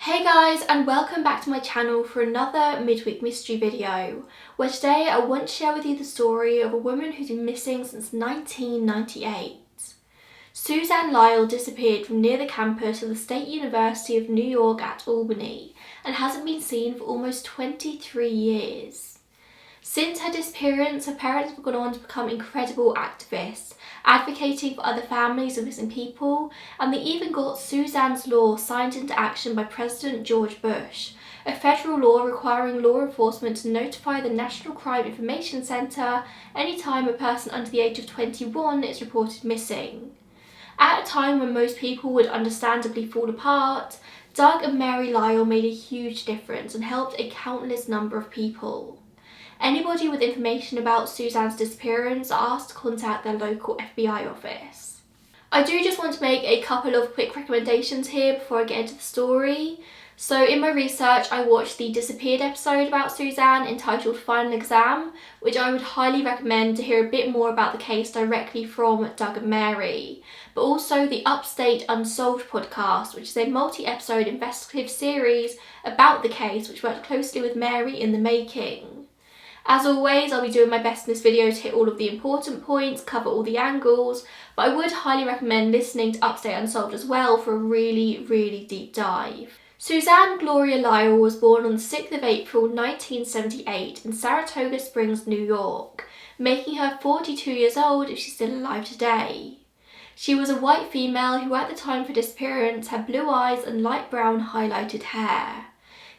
Hey guys, and welcome back to my channel for another midweek mystery video, where today I want to share with you the story of a woman who's been missing since 1998. Suzanne Lyall disappeared from near the campus of the State University of New York at Albany and hasn't been seen for almost 23 years. Since her disappearance, her parents have gone on to become incredible activists, advocating for other families of missing people, and they even got Suzanne's Law signed into action by President George Bush, a federal law requiring law enforcement to notify the National Crime Information Center anytime a person under the age of 21 is reported missing. At a time when most people would understandably fall apart, Doug and Mary Lyall made a huge difference and helped a countless number of people. Anybody with information about Suzanne's disappearance are asked to contact their local FBI office. I do just want to make a couple of quick recommendations here before I get into the story. So in my research, I watched the Disappeared episode about Suzanne entitled Final Exam, which I would highly recommend to hear a bit more about the case directly from Doug and Mary, but also the Upstate Unsolved podcast, which is a multi-episode investigative series about the case which worked closely with Mary in the making. As always, I'll be doing my best in this video to hit all of the important points, cover all the angles, but I would highly recommend listening to Upstate Unsolved as well for a really deep dive. Suzanne Gloria Lyall was born on the 6th of April 1978 in Saratoga Springs, New York, making her 42 years old if she's still alive today. She was a white female who at the time of her disappearance had blue eyes and light brown highlighted hair.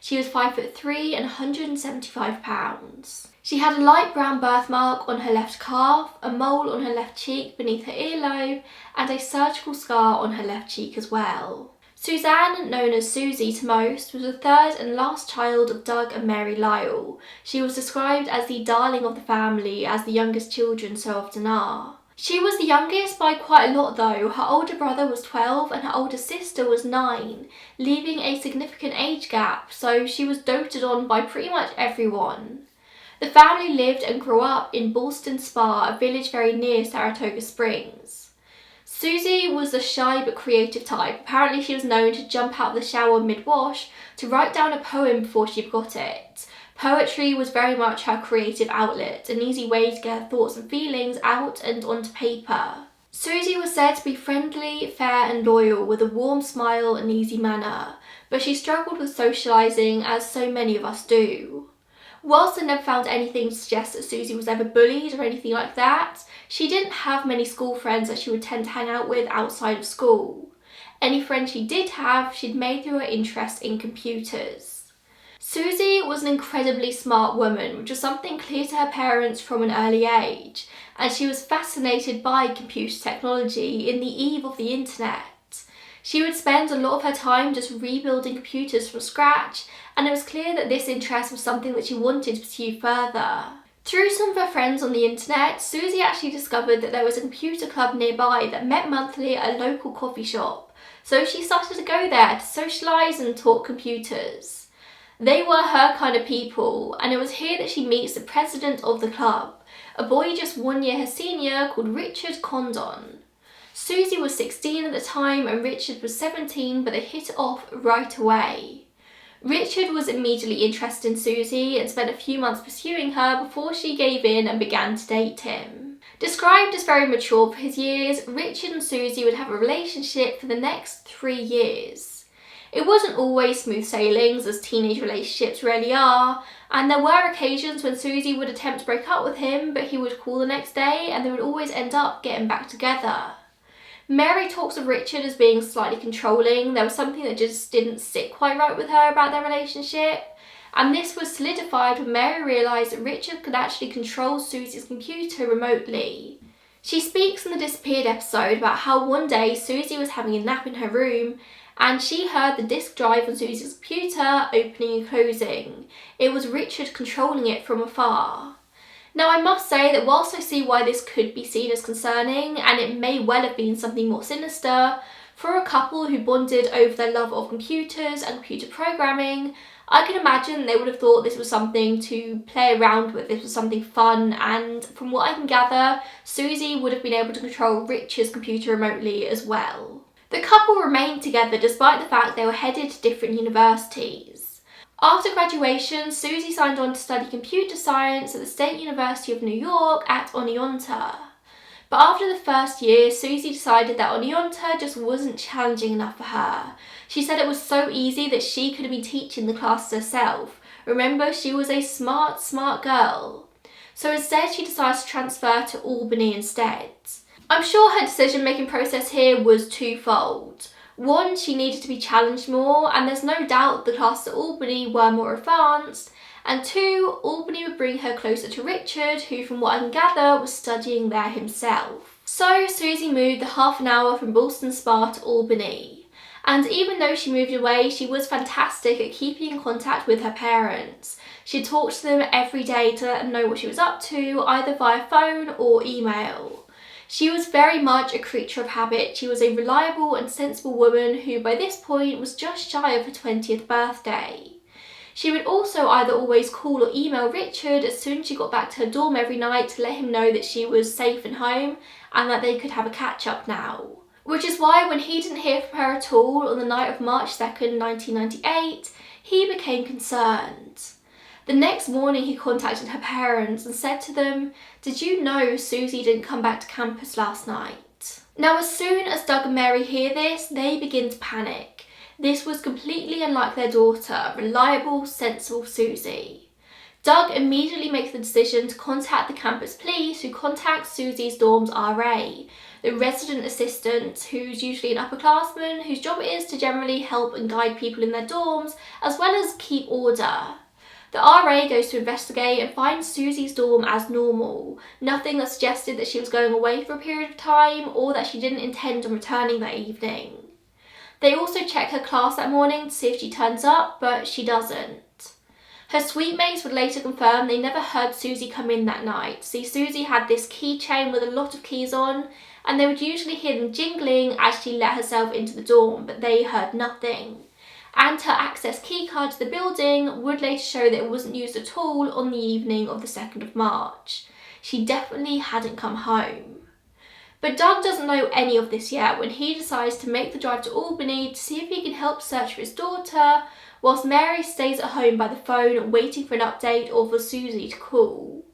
She was 5'3" and 175 pounds. She had a light brown birthmark on her left calf, a mole on her left cheek beneath her earlobe, and a surgical scar on her left cheek as well. Suzanne, known as Susie to most, was the third and last child of Doug and Mary Lyall. She was described as the darling of the family, as the youngest children so often are. She was the youngest by quite a lot though. Her older brother was 12 and her older sister was 9, leaving a significant age gap, so she was doted on by pretty much everyone. The family lived and grew up in Ballston Spa, a village very near Saratoga Springs. Susie was a shy but creative type. Apparently she was known to jump out of the shower mid-wash to write down a poem before she forgot it. Poetry was very much her creative outlet, an easy way to get her thoughts and feelings out and onto paper. Susie was said to be friendly, fair and loyal, with a warm smile and easy manner, but she struggled with socialising, as so many of us do. Whilst I never found anything to suggest that Susie was ever bullied or anything like that, she didn't have many school friends that she would tend to hang out with outside of school. Any friends she did have, she'd made through her interest in computers. Susie was an incredibly smart woman, which was something clear to her parents from an early age, and she was fascinated by computer technology in the eve of the internet. She would spend a lot of her time just rebuilding computers from scratch, and it was clear that this interest was something that she wanted to pursue further. Through some of her friends on the internet, Susie actually discovered that there was a computer club nearby that met monthly at a local coffee shop, so she started to go there to socialise and talk computers. They were her kind of people, and it was here that she meets the president of the club, a boy just 1 year her senior called Richard Condon. Susie was 16 at the time and Richard was 17, but they hit it off right away. Richard was immediately interested in Susie and spent a few months pursuing her before she gave in and began to date him. Described as very mature for his years, Richard and Susie would have a relationship for the next 3 years. It wasn't always smooth sailings, as teenage relationships rarely are, and there were occasions when Susie would attempt to break up with him, but he would call the next day and they would always end up getting back together. Mary talks of Richard as being slightly controlling. There was something that just didn't sit quite right with her about their relationship, and this was solidified when Mary realised that Richard could actually control Susie's computer remotely. She speaks in the Disappeared episode about how one day Susie was having a nap in her room and she heard the disk drive on Susie's computer opening and closing. It was Richard controlling it from afar. Now I must say that whilst I see why this could be seen as concerning, and it may well have been something more sinister, for a couple who bonded over their love of computers and computer programming, I can imagine they would have thought this was something to play around with, this was something fun, and from what I can gather, Susie would have been able to control Richard's computer remotely as well. The couple remained together despite the fact they were headed to different universities. After graduation, Susie signed on to study computer science at the State University of New York at Oneonta. But after the first year, Susie decided that Oneonta just wasn't challenging enough for her. She said it was so easy that she could have been teaching the classes herself. Remember, she was a smart girl. So instead, she decided to transfer to Albany instead. I'm sure her decision-making process here was twofold. One, she needed to be challenged more, and there's no doubt the classes at Albany were more advanced. And two, Albany would bring her closer to Richard, who from what I can gather was studying there himself. So Susie moved the half an hour from Ballston Spa to Albany. And even though she moved away, she was fantastic at keeping in contact with her parents. She talked to them every day to let them know what she was up to, either via phone or email. She was very much a creature of habit. She was a reliable and sensible woman who by this point was just shy of her 20th birthday. She would also either always call or email Richard as soon as she got back to her dorm every night to let him know that she was safe and home and that they could have a catch up now. Which is why when he didn't hear from her at all on the night of March 2nd, 1998, he became concerned. The next morning he contacted her parents and said to them, "Did you know Susie didn't come back to campus last night?" Now as soon as Doug and Mary hear this, they begin to panic. This was completely unlike their daughter, reliable, sensible Susie. Doug immediately makes the decision to contact the campus police, who contact Susie's dorm's RA, the resident assistant, who's usually an upperclassman whose job it is to generally help and guide people in their dorms, as well as keep order. The RA goes to investigate and finds Susie's dorm as normal, nothing that suggested that she was going away for a period of time or that she didn't intend on returning that evening. They also check her class that morning to see if she turns up, but she doesn't. Her suite mates would later confirm they never heard Susie come in that night. See, Susie had this keychain with a lot of keys on, and they would usually hear them jingling as she let herself into the dorm, but they heard nothing. And her access keycard to the building would later show that it wasn't used at all on the evening of the 2nd of March. She definitely hadn't come home. But Doug doesn't know any of this yet when he decides to make the drive to Albany to see if he can help search for his daughter, whilst Mary stays at home by the phone waiting for an update or for Susie to call.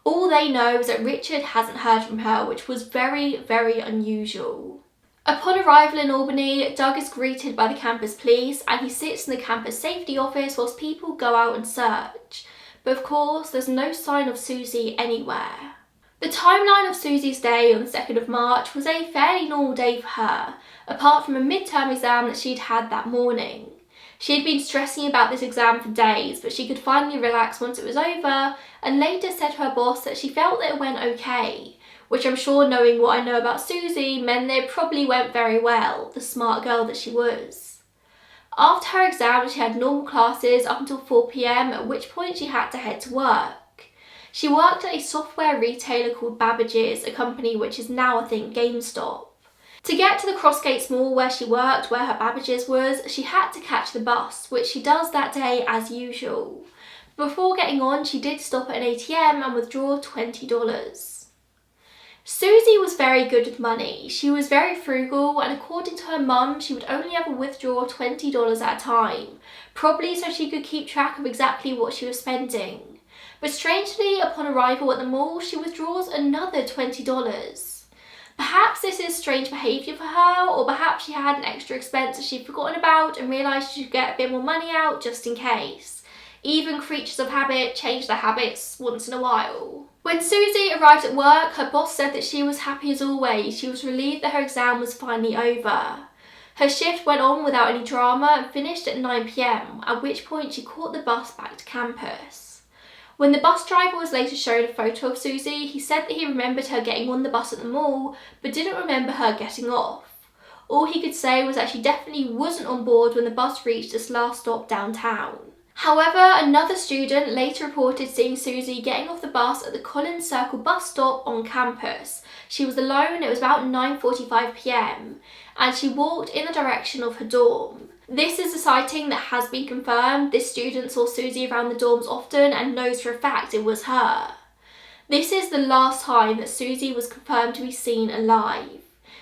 All they know is that Richard hasn't heard from her, which was very, very unusual. Upon arrival in Albany, Doug is greeted by the campus police and he sits in the campus safety office whilst people go out and search. But of course, there's no sign of Susie anywhere. The timeline of Susie's day on the 2nd of March was a fairly normal day for her, apart from a midterm exam that she'd had that morning. She had been stressing about this exam for days, but she could finally relax once it was over, and later said to her boss that she felt that it went okay, which I'm sure, knowing what I know about Susie, meant that it probably went very well, the smart girl that she was. After her exam, she had normal classes up until 4 PM, at which point she had to head to work. She worked at a software retailer called Babbage's, a company which is now, I think, GameStop. To get to the Crossgates Mall where she worked, where her Babbage's was, she had to catch the bus, which she does that day as usual. Before getting on, she did stop at an ATM and withdraw $20. Susie was very good with money. She was very frugal, and according to her mum, she would only ever withdraw $20 at a time, probably so she could keep track of exactly what she was spending. But strangely, upon arrival at the mall, she withdraws another $20. Perhaps this is strange behaviour for her, or perhaps she had an extra expense that she'd forgotten about and realised she should get a bit more money out just in case. Even creatures of habit change their habits once in a while. When Susie arrived at work, her boss said that she was happy as always. She was relieved that her exam was finally over. Her shift went on without any drama and finished at 9 PM, at which point she caught the bus back to campus. When the bus driver was later shown a photo of Susie, he said that he remembered her getting on the bus at the mall, but didn't remember her getting off. All he could say was that she definitely wasn't on board when the bus reached its last stop downtown. However, another student later reported seeing Susie getting off the bus at the Collins Circle bus stop on campus. She was alone, it was about 9:45 PM, and she walked in the direction of her dorm. This is a sighting that has been confirmed. This student saw Susie around the dorms often and knows for a fact it was her. This is the last time that Susie was confirmed to be seen alive.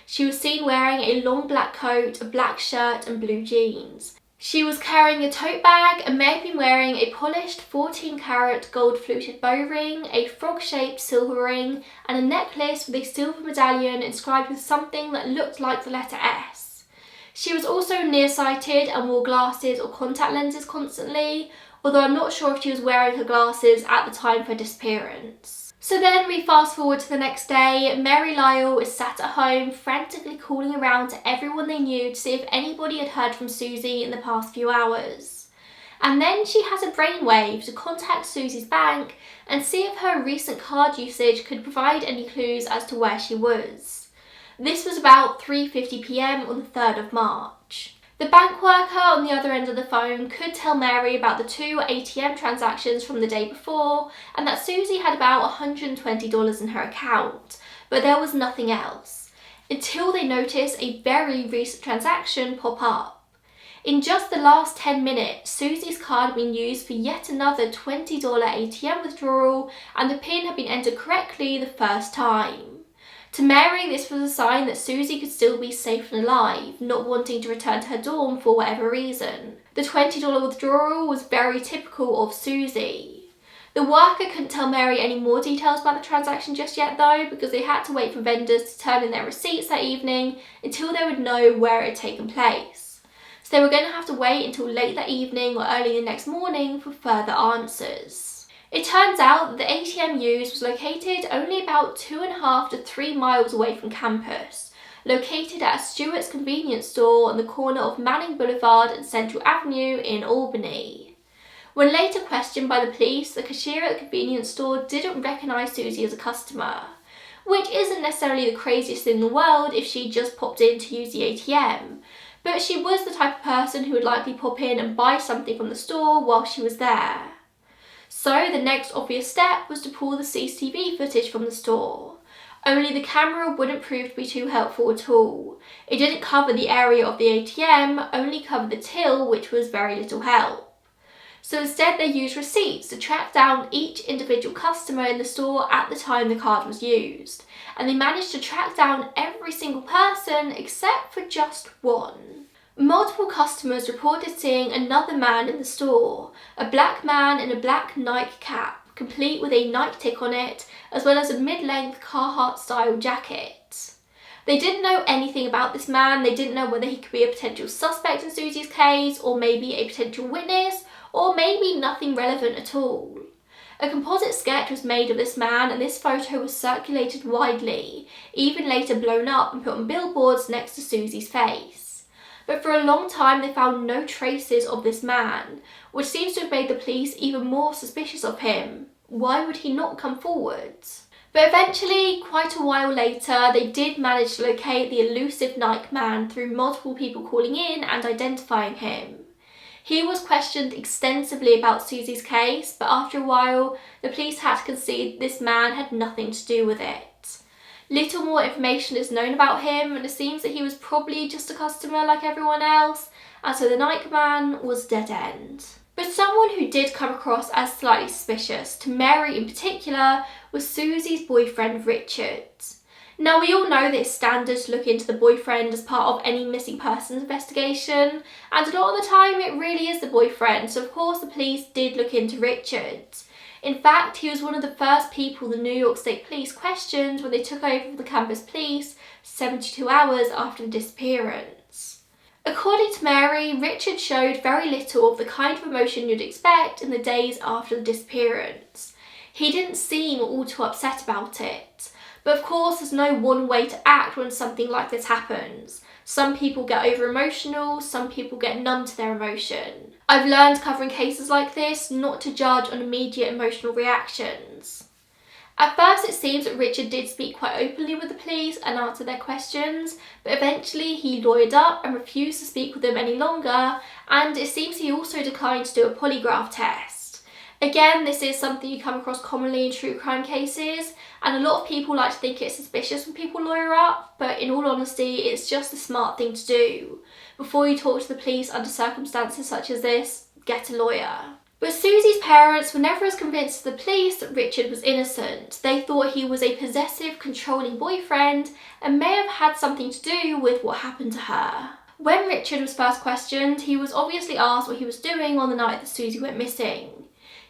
She was seen wearing a long black coat, a black shirt and blue jeans. She was carrying a tote bag and may have been wearing a polished 14-carat gold fluted bow ring, a frog-shaped silver ring and a necklace with a silver medallion inscribed with something that looked like the letter S. She was also nearsighted and wore glasses or contact lenses constantly, although I'm not sure if she was wearing her glasses at the time of her disappearance. So then we fast forward to the next day. Mary Lyall is sat at home frantically calling around to everyone they knew to see if anybody had heard from Susie in the past few hours. And then she has a brainwave to contact Susie's bank and see if her recent card usage could provide any clues as to where she was. This was about 3:50 p.m. on the 3rd of March. The bank worker on the other end of the phone could tell Mary about the 2 ATM transactions from the day before and that Susie had about $120 in her account, but there was nothing else, until they noticed a very recent transaction pop up. In just the last 10 minutes, Susie's card had been used for yet another $20 ATM withdrawal and the PIN had been entered correctly the first time. To Mary, this was a sign that Susie could still be safe and alive, not wanting to return to her dorm for whatever reason. The $20 withdrawal was very typical of Susie. The worker couldn't tell Mary any more details about the transaction just yet though, because they had to wait for vendors to turn in their receipts that evening until they would know where it had taken place. So they were going to have to wait until late that evening or early the next morning for further answers. It turns out that the ATM used was located only about 2.5 to 3 miles away from campus, located at a Stewart's convenience store on the corner of Manning Boulevard and Central Avenue in Albany. When later questioned by the police, the cashier at the convenience store didn't recognise Susie as a customer, which isn't necessarily the craziest thing in the world if she just popped in to use the ATM, but she was the type of person who would likely pop in and buy something from the store while she was there. So the next obvious step was to pull the CCTV footage from the store. Only the camera wouldn't prove to be too helpful at all. It didn't cover the area of the ATM, only covered the till, which was very little help. So instead they used receipts to track down each individual customer in the store at the time the card was used. And they managed to track down every single person except for just one. Multiple customers reported seeing another man in the store, a black man in a black Nike cap, complete with a Nike tick on it, as well as a mid-length Carhartt-style jacket. They didn't know anything about this man. They didn't know whether he could be a potential suspect in Susie's case, or maybe a potential witness, or maybe nothing relevant at all. A composite sketch was made of this man and this photo was circulated widely, even later blown up and put on billboards next to Susie's face. But for a long time they found no traces of this man, which seems to have made the police even more suspicious of him. Why would he not come forward? But eventually, quite a while later, they did manage to locate the elusive Nike man through multiple people calling in and identifying him. He was questioned extensively about Susie's case, but after a while, the police had to concede this man had nothing to do with it. Little more information is known about him, and it seems that he was probably just a customer like everyone else, and so the Nike man was dead end. But someone who did come across as slightly suspicious, to Mary in particular, was Susie's boyfriend Richard. Now we all know that it's standard to look into the boyfriend as part of any missing persons investigation, and a lot of the time it really is the boyfriend, so of course the police did look into Richard. In fact, he was one of the first people the New York State Police questioned when they took over for the campus police 72 hours after the disappearance. According to Mary, Richard showed very little of the kind of emotion you'd expect in the days after the disappearance. He didn't seem all too upset about it. But of course, there's no one way to act when something like this happens. Some people get over emotional, some people get numb to their emotion. I've learned covering cases like this not to judge on immediate emotional reactions. At first it seems that Richard did speak quite openly with the police and answer their questions, but eventually he lawyered up and refused to speak with them any longer, and it seems he also declined to do a polygraph test. Again, this is something you come across commonly in true crime cases, and a lot of people like to think it's suspicious when people lawyer up, but in all honesty, it's just a smart thing to do. Before you talk to the police under circumstances such as this, get a lawyer. But Susie's parents were never as convinced as the police that Richard was innocent. They thought he was a possessive, controlling boyfriend and may have had something to do with what happened to her. When Richard was first questioned, he was obviously asked what he was doing on the night that Susie went missing.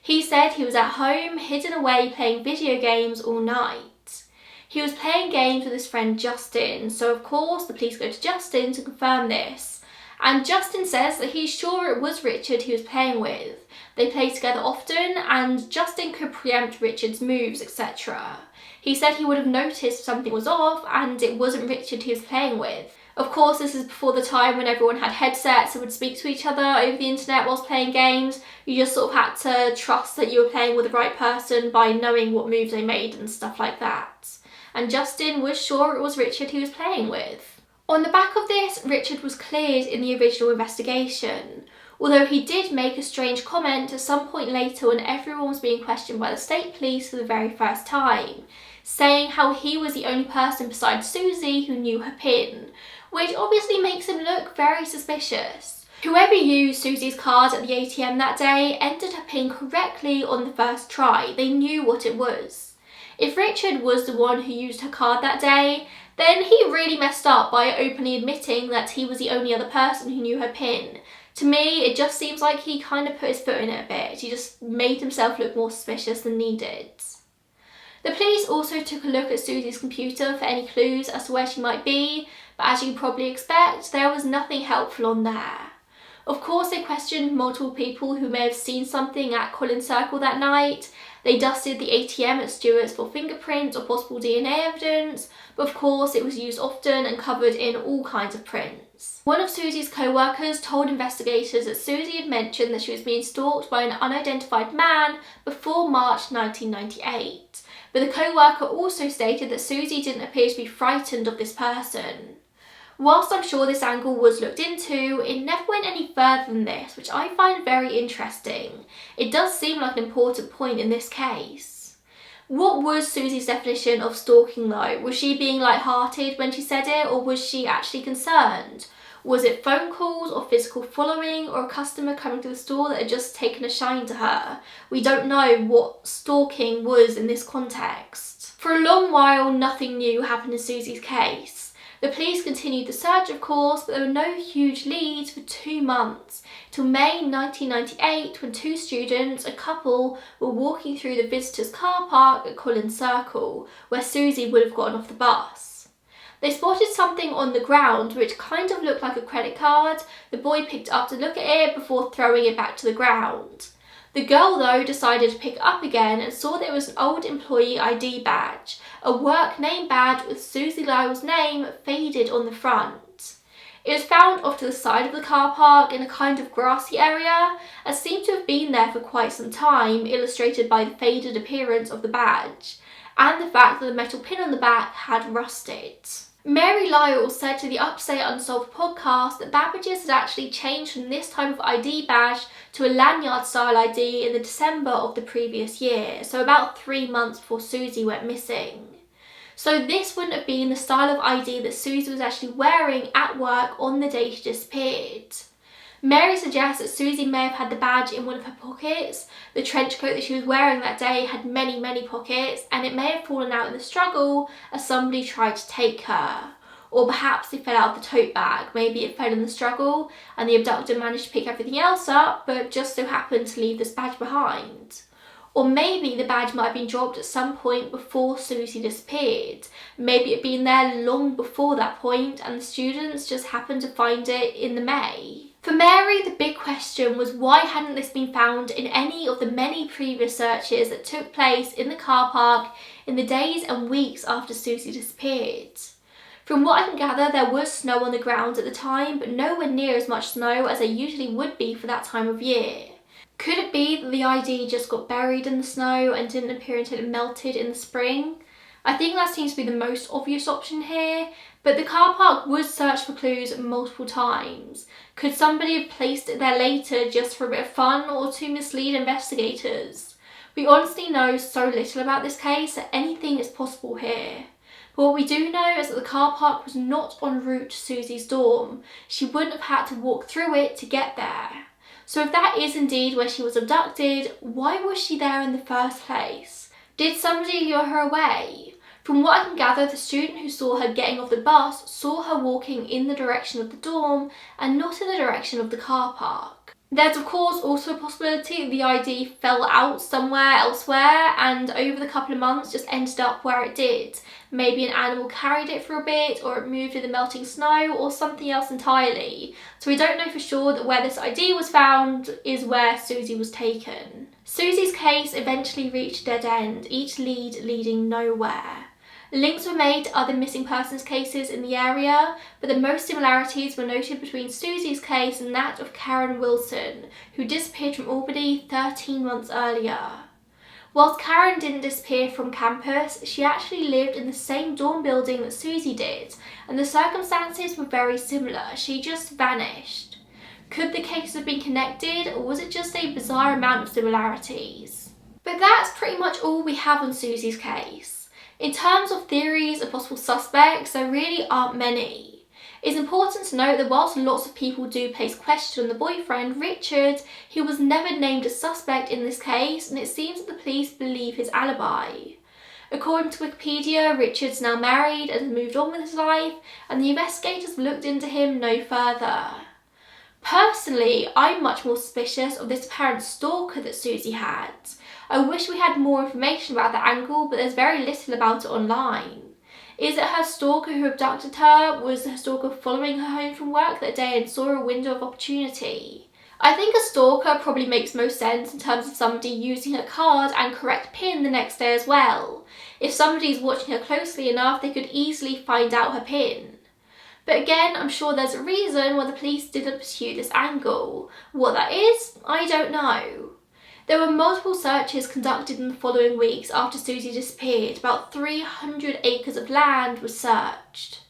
He said he was at home, hidden away playing video games all night. He was playing games with his friend Justin, so of course the police go to Justin to confirm this. And Justin says that he's sure it was Richard he was playing with. They play together often and Justin could preempt Richard's moves, etc. He said he would have noticed something was off and it wasn't Richard he was playing with. Of course, this is before the time when everyone had headsets and would speak to each other over the internet whilst playing games. You just sort of had to trust that you were playing with the right person by knowing what moves they made and stuff like that. And Justin was sure it was Richard he was playing with. On the back of this, Richard was cleared in the original investigation, although he did make a strange comment at some point later when everyone was being questioned by the state police for the very first time, saying how he was the only person besides Susie who knew her PIN, which obviously makes him look very suspicious. Whoever used Susie's card at the ATM that day entered her PIN correctly on the first try. They knew what it was. If Richard was the one who used her card that day, then he really messed up by openly admitting that he was the only other person who knew her PIN. To me, it just seems like he kind of put his foot in it a bit. He just made himself look more suspicious than needed. The police also took a look at Susie's computer for any clues as to where she might be, but as you probably expect, there was nothing helpful on there. Of course, they questioned multiple people who may have seen something at Collins Circle that night. They dusted the ATM at Stewart's for fingerprints or possible DNA evidence, but of course it was used often and covered in all kinds of prints. One of Susie's co-workers told investigators that Susie had mentioned that she was being stalked by an unidentified man before March 1998, but the co-worker also stated that Susie didn't appear to be frightened of this person. Whilst I'm sure this angle was looked into, it never went any further than this, which I find very interesting. It does seem like an important point in this case. What was Susie's definition of stalking though? Was she being light-hearted when she said it, or was she actually concerned? Was it phone calls or physical following, or a customer coming to the store that had just taken a shine to her? We don't know what stalking was in this context. For a long while, nothing new happened in Susie's case. The police continued the search, of course, but there were no huge leads for 2 months, till May 1998 when two students, a couple, were walking through the visitors' car park at Collins Circle, where Susie would have gotten off the bus. They spotted something on the ground which kind of looked like a credit card. The boy picked it up to look at it before throwing it back to the ground. The girl, though, decided to pick it up again and saw that it was an old employee ID badge, a work name badge with Susie Lyall's name faded on the front. It was found off to the side of the car park in a kind of grassy area and seemed to have been there for quite some time, illustrated by the faded appearance of the badge and the fact that the metal pin on the back had rusted. Mary Lyall said to the Upstate Unsolved podcast that Babbage's had actually changed from this type of ID badge to a lanyard-style ID in the December of the previous year, so about 3 months before Susie went missing. So this wouldn't have been the style of ID that Susie was actually wearing at work on the day she disappeared. Mary suggests that Susie may have had the badge in one of her pockets. The trench coat that she was wearing that day had many, many pockets, and it may have fallen out in the struggle as somebody tried to take her. Or perhaps it fell out of the tote bag. Maybe it fell in the struggle and the abductor managed to pick everything else up, but just so happened to leave this badge behind. Or maybe the badge might have been dropped at some point before Susie disappeared. Maybe it had been there long before that point and the students just happened to find it in the May. For Mary, the big question was why hadn't this been found in any of the many previous searches that took place in the car park in the days and weeks after Susie disappeared? From what I can gather, there was snow on the ground at the time, but nowhere near as much snow as there usually would be for that time of year. Could it be that the ID just got buried in the snow and didn't appear until it melted in the spring? I think that seems to be the most obvious option here, but the car park was searched for clues multiple times. Could somebody have placed it there later just for a bit of fun or to mislead investigators? We honestly know so little about this case that anything is possible here. But what we do know is that the car park was not en route to Susie's dorm. She wouldn't have had to walk through it to get there. So if that is indeed where she was abducted, why was she there in the first place? Did somebody lure her away? From what I can gather, the student who saw her getting off the bus saw her walking in the direction of the dorm and not in the direction of the car park. There's of course also a possibility that the ID fell out somewhere elsewhere and over the couple of months just ended up where it did. Maybe an animal carried it for a bit, or it moved in the melting snow, or something else entirely. So we don't know for sure that where this ID was found is where Susie was taken. Susie's case eventually reached a dead end, each lead leading nowhere. Links were made to other missing persons cases in the area, but the most similarities were noted between Susie's case and that of Karen Wilson, who disappeared from Albany 13 months earlier. Whilst Karen didn't disappear from campus, she actually lived in the same dorm building that Susie did, and the circumstances were very similar. She just vanished. Could the cases have been connected, or was it just a bizarre amount of similarities? But that's pretty much all we have on Susie's case. In terms of theories of possible suspects, there really aren't many. It's important to note that whilst lots of people do place question on the boyfriend, Richard, he was never named a suspect in this case, and it seems that the police believe his alibi. According to Wikipedia, Richard's now married and has moved on with his life, and the investigators looked into him no further. Personally, I'm much more suspicious of this apparent stalker that Susie had. I wish we had more information about that angle, but there's very little about it online. Is it her stalker who abducted her? Was her stalker following her home from work that day and saw a window of opportunity? I think a stalker probably makes most sense in terms of somebody using her card and correct PIN the next day as well. If somebody's watching her closely enough, they could easily find out her PIN. But again, I'm sure there's a reason why the police didn't pursue this angle. What that is, I don't know. There were multiple searches conducted in the following weeks after Susie disappeared. About 300 acres of land was searched.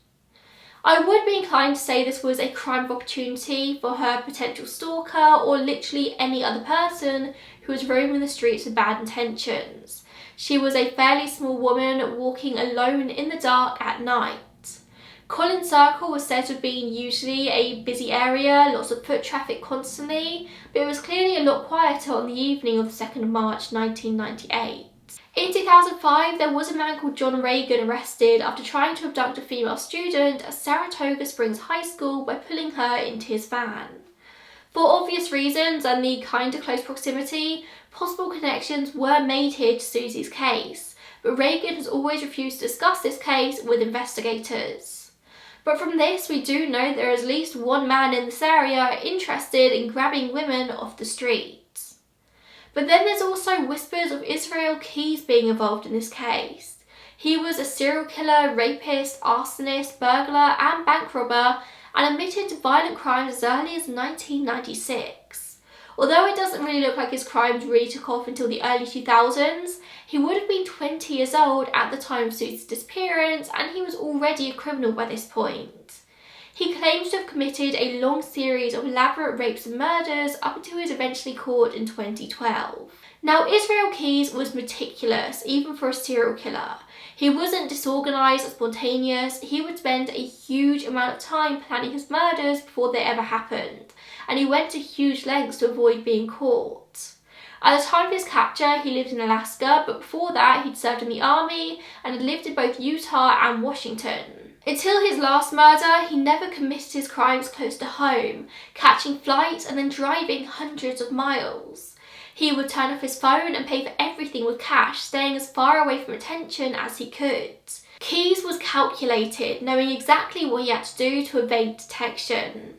I would be inclined to say this was a crime of opportunity for her potential stalker or literally any other person who was roaming the streets with bad intentions. She was a fairly small woman walking alone in the dark at night. Collins Circle was said to have been usually a busy area, lots of foot traffic constantly, but it was clearly a lot quieter on the evening of the 2nd of March 1998. In 2005, there was a man called John Reagan arrested after trying to abduct a female student at Saratoga Springs High School by pulling her into his van. For obvious reasons and the kind of close proximity, possible connections were made here to Susie's case, but Reagan has always refused to discuss this case with investigators. But from this, we do know there is at least one man in this area interested in grabbing women off the streets. But then there's also whispers of Israel Keyes being involved in this case. He was a serial killer, rapist, arsonist, burglar and bank robber, and admitted to violent crimes as early as 1996. Although it doesn't really look like his crimes really took off until the early 2000s, he would have been 20 years old at the time of Susie's disappearance, and he was already a criminal by this point. He claims to have committed a long series of elaborate rapes and murders up until he was eventually caught in 2012. Now, Israel Keyes was meticulous, even for a serial killer. He wasn't disorganised or spontaneous. He would spend a huge amount of time planning his murders before they ever happened, and he went to huge lengths to avoid being caught. At the time of his capture, he lived in Alaska, but before that he'd served in the army and had lived in both Utah and Washington. Until his last murder, he never committed his crimes close to home, catching flights and then driving hundreds of miles. He would turn off his phone and pay for everything with cash, staying as far away from attention as he could. Keyes was calculated, knowing exactly what he had to do to evade detection.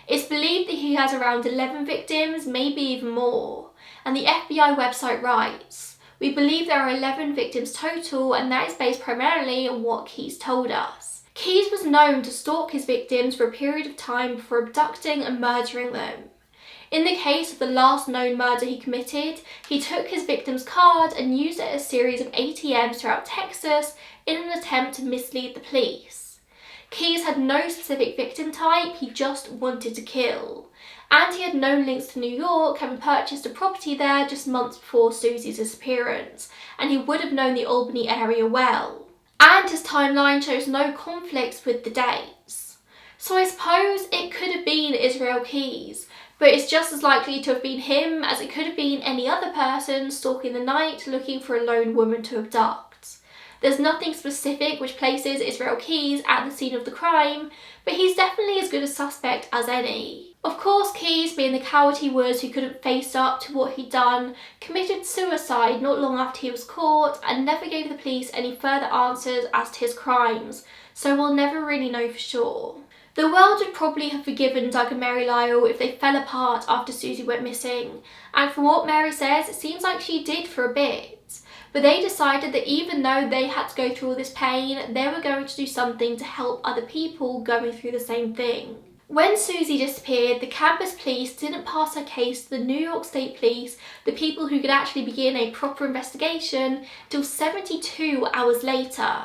It's believed that he has around 11 victims, maybe even more. And the FBI website writes, "We believe there are 11 victims total, and that is based primarily on what Keyes told us." Keyes was known to stalk his victims for a period of time before abducting and murdering them. In the case of the last known murder he committed, he took his victim's card and used it at a series of ATMs throughout Texas in an attempt to mislead the police. Keyes had no specific victim type, he just wanted to kill. And he had no links to New York, having purchased a property there just months before Susie's disappearance, and he would have known the Albany area well. And his timeline shows no conflicts with the dates. So I suppose it could have been Israel Keyes, But it's just as likely to have been him as it could have been any other person stalking the night looking for a lone woman to abduct. There's nothing specific which places Israel Keyes at the scene of the crime, but he's definitely as good a suspect as any. Of course, Keyes, being the coward he was who couldn't face up to what he'd done, committed suicide not long after he was caught and never gave the police any further answers as to his crimes, so we'll never really know for sure. The world would probably have forgiven Doug and Mary Lyall if they fell apart after Susie went missing, and from what Mary says, it seems like she did for a bit. But they decided that even though they had to go through all this pain, they were going to do something to help other people going through the same thing. When Susie disappeared, the campus police didn't pass her case to the New York State Police, the people who could actually begin a proper investigation, till 72 hours later.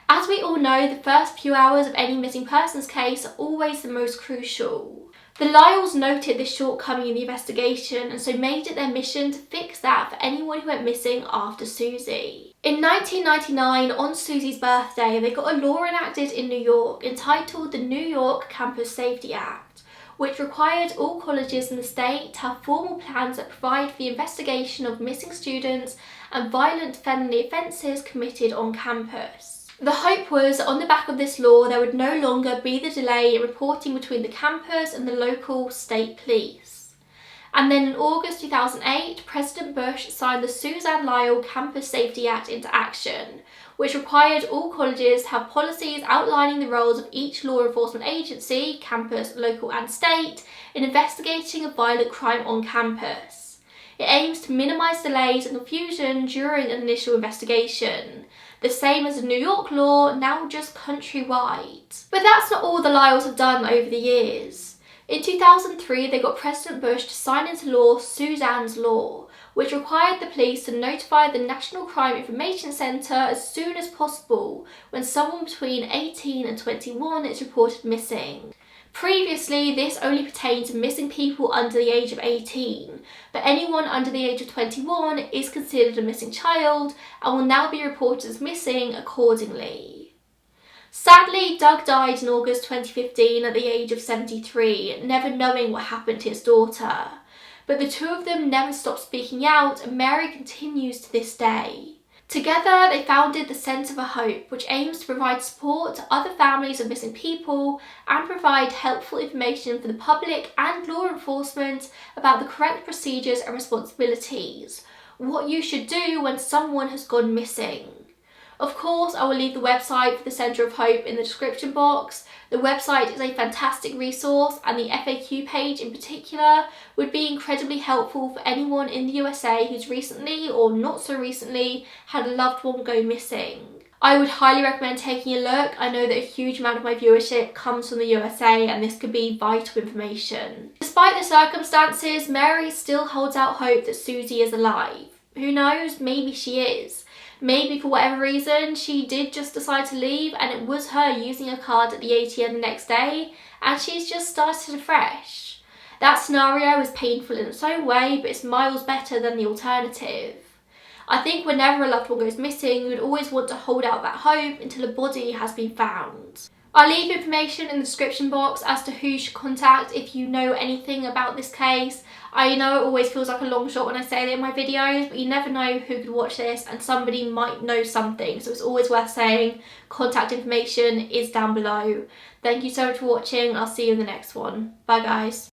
As we all know, the first few hours of any missing persons case are always the most crucial. The Lyalls noted this shortcoming in the investigation and so made it their mission to fix that for anyone who went missing after Susie. In 1999, on Susie's birthday, they got a law enacted in New York entitled the New York Campus Safety Act, which required all colleges in the state to have formal plans that provide for the investigation of missing students and violent felony offences committed on campus. The hope was that on the back of this law there would no longer be the delay in reporting between the campus and the local state police. And then in August 2008, President Bush signed the Suzanne Lyall Campus Safety Act into action, which required all colleges to have policies outlining the roles of each law enforcement agency, campus, local and state, in investigating a violent crime on campus. It aims to minimise delays and confusion during an initial investigation, the same as the New York law, now just countrywide. But that's not all the Lyalls have done over the years. In 2003, they got President Bush to sign into law Suzanne's Law, which required the police to notify the National Crime Information Centre as soon as possible when someone between 18 and 21 is reported missing. Previously, this only pertained to missing people under the age of 18, but anyone under the age of 21 is considered a missing child and will now be reported as missing accordingly. Sadly, Doug died in August 2015 at the age of 73, never knowing what happened to his daughter. But the two of them never stopped speaking out, and Mary continues to this day. Together, they founded the Centre for Hope, which aims to provide support to other families of missing people and provide helpful information for the public and law enforcement about the correct procedures and responsibilities, what you should do when someone has gone missing. Of course, I will leave the website for the Centre of Hope in the description box. The website is a fantastic resource, and the FAQ page in particular would be incredibly helpful for anyone in the USA who's recently, or not so recently, had a loved one go missing. I would highly recommend taking a look. I know that a huge amount of my viewership comes from the USA and this could be vital information. Despite the circumstances, Mary still holds out hope that Susie is alive. Who knows, maybe she is. Maybe for whatever reason she did just decide to leave and it was her using a card at the ATM the next day and she's just started afresh. That scenario is painful in its own way, but it's miles better than the alternative. I think whenever a loved one goes missing, you would always want to hold out that hope until a body has been found. I'll leave information in the description box as to who you should contact if you know anything about this case. I know it always feels like a long shot when I say that in my videos, but you never know who could watch this and somebody might know something, so it's always worth saying. Contact information is down below. Thank you so much for watching. I'll see you in the next one. Bye guys.